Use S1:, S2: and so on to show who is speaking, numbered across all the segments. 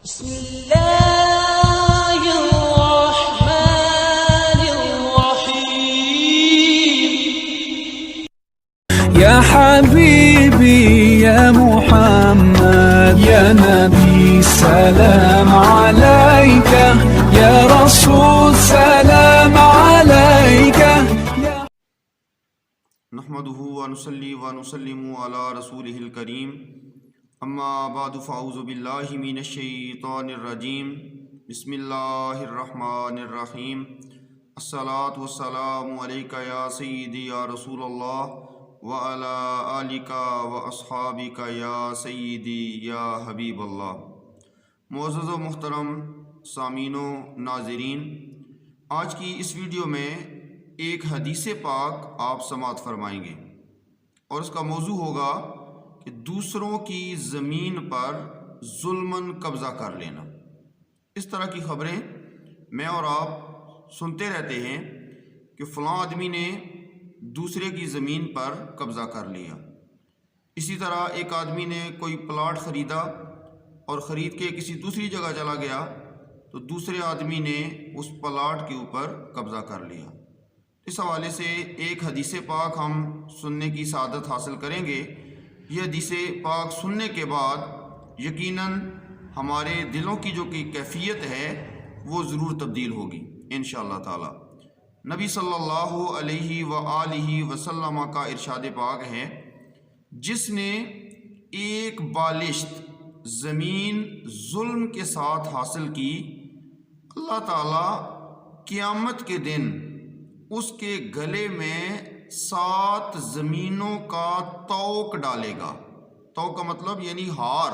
S1: بسم الله الرحمن الرحيم.
S2: يا حبيبي يا محمد يا نبي سلام عليك يا رسول سلام عليك
S3: نحمده ونصلي ونسلم على رسوله الكريم اما بعد فاعوذ باللہ من الشیطان الرجیم بسم اللہ الرحمن الرحیم الصلاۃ والسلام علیک یا سیدی یا رسول اللہ وعلی آلک واصحابک یا سیدی یا حبیب اللہ۔ معزز و محترم سامعین و ناظرین، آج کی اس ویڈیو میں ایک حدیث پاک آپ سماعت فرمائیں گے اور اس کا موضوع ہوگا کہ دوسروں کی زمین پر ظلماً قبضہ کر لینا۔ اس طرح کی خبریں میں اور آپ سنتے رہتے ہیں کہ فلاں آدمی نے دوسرے کی زمین پر قبضہ کر لیا۔ اسی طرح ایک آدمی نے کوئی پلاٹ خریدا اور خرید کے کسی دوسری جگہ چلا گیا تو دوسرے آدمی نے اس پلاٹ کے اوپر قبضہ کر لیا۔ اس حوالے سے ایک حدیث پاک ہم سننے کی سعادت حاصل کریں گے۔ یہ حدیث پاک سننے کے بعد یقیناً ہمارے دلوں کی جو کہ کیفیت ہے وہ ضرور تبدیل ہوگی انشاءاللہ تعالی۔ نبی صلی اللہ علیہ وآلہ وسلم کا ارشاد پاک ہے، جس نے ایک بالشت زمین ظلم کے ساتھ حاصل کی، اللہ تعالی قیامت کے دن اس کے گلے میں 7 زمینوں کا توق ڈالے گا۔ توق کا مطلب یعنی ہار،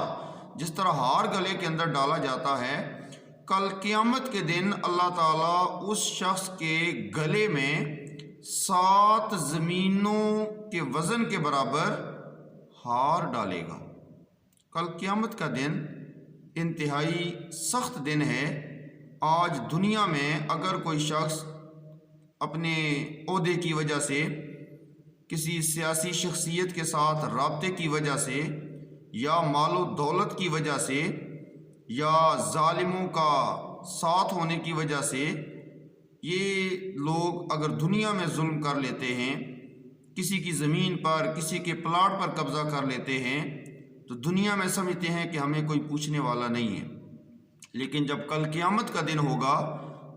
S3: جس طرح ہار گلے کے اندر ڈالا جاتا ہے، کل قیامت کے دن اللہ تعالیٰ اس شخص کے گلے میں 7 زمینوں کے وزن کے برابر ہار ڈالے گا۔ کل قیامت کا دن انتہائی سخت دن ہے۔ آج دنیا میں اگر کوئی شخص اپنے عہدے کی وجہ سے، کسی سیاسی شخصیت کے ساتھ رابطے کی وجہ سے، یا مال و دولت کی وجہ سے، یا ظالموں کا ساتھ ہونے کی وجہ سے، یہ لوگ اگر دنیا میں ظلم کر لیتے ہیں، کسی کی زمین پر، کسی کے پلاٹ پر قبضہ کر لیتے ہیں، تو دنیا میں سمجھتے ہیں کہ ہمیں کوئی پوچھنے والا نہیں ہے۔ لیکن جب کل قیامت کا دن ہوگا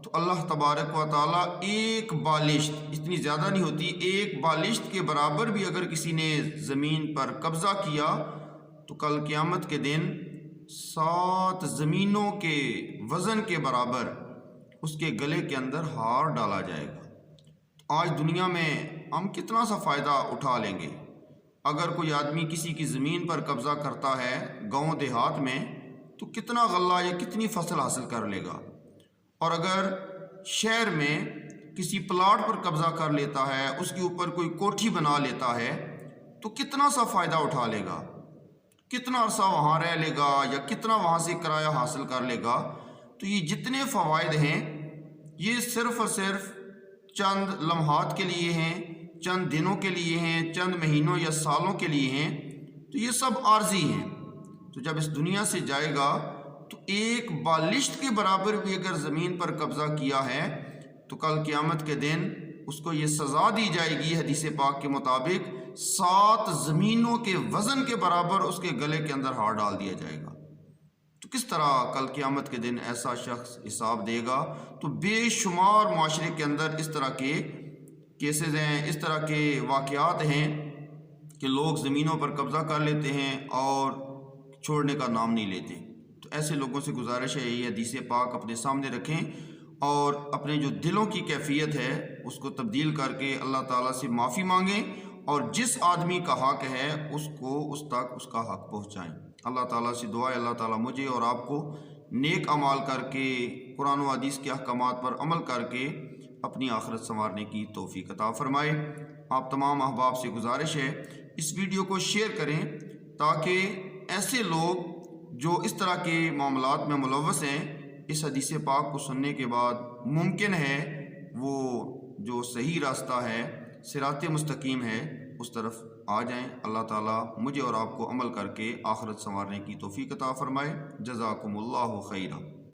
S3: تو اللہ تبارک و تعالیٰ ایک بالشت، اتنی زیادہ نہیں ہوتی، ایک بالشت کے برابر بھی اگر کسی نے زمین پر قبضہ کیا تو کل قیامت کے دن 7 زمینوں کے وزن کے برابر اس کے گلے کے اندر ہار ڈالا جائے گا۔ آج دنیا میں ہم کتنا سا فائدہ اٹھا لیں گے۔ اگر کوئی آدمی کسی کی زمین پر قبضہ کرتا ہے گاؤں دیہات میں تو کتنا غلہ یا کتنی فصل حاصل کر لے گا، اور اگر شہر میں کسی پلاٹ پر قبضہ کر لیتا ہے، اس کے اوپر کوئی کوٹھی بنا لیتا ہے تو کتنا سا فائدہ اٹھا لے گا، کتنا عرصہ وہاں رہ لے گا، یا کتنا وہاں سے کرایہ حاصل کر لے گا۔ تو یہ جتنے فوائد ہیں یہ صرف اور صرف چند لمحات کے لیے ہیں، چند دنوں کے لیے ہیں، چند مہینوں یا سالوں کے لیے ہیں، تو یہ سب عارضی ہیں۔ تو جب اس دنیا سے جائے گا تو ایک بالشت کے برابر بھی اگر زمین پر قبضہ کیا ہے تو کل قیامت کے دن اس کو یہ سزا دی جائے گی حدیث پاک کے مطابق، 7 زمینوں کے وزن کے برابر اس کے گلے کے اندر ہار ڈال دیا جائے گا۔ تو کس طرح کل قیامت کے دن ایسا شخص حساب دے گا؟ تو بے شمار معاشرے کے اندر اس طرح کے کیسز ہیں، اس طرح کے واقعات ہیں کہ لوگ زمینوں پر قبضہ کر لیتے ہیں اور چھوڑنے کا نام نہیں لیتے۔ تو ایسے لوگوں سے گزارش ہے یہ حدیث پاک اپنے سامنے رکھیں اور اپنے جو دلوں کی کیفیت ہے اس کو تبدیل کر کے اللہ تعالیٰ سے معافی مانگیں، اور جس آدمی کا حق ہے اس کو اس تک اس کا حق پہنچائیں۔ اللہ تعالیٰ سے دعا ہے اللہ تعالیٰ مجھے اور آپ کو نیک اعمال کر کے، قرآن و حدیث کے احکامات پر عمل کر کے اپنی آخرت سنوارنے کی توفیق عطا فرمائے۔ آپ تمام احباب سے گزارش ہے اس ویڈیو کو شیئر کریں تاکہ ایسے لوگ جو اس طرح کے معاملات میں ملوث ہیں اس حدیث پاک کو سننے کے بعد ممکن ہے وہ جو صحیح راستہ ہے، صراط مستقیم ہے، اس طرف آ جائیں۔ اللہ تعالیٰ مجھے اور آپ کو عمل کر کے آخرت سنوارنے کی توفیق عطا فرمائے۔ جزاکم اللہ خیرہ۔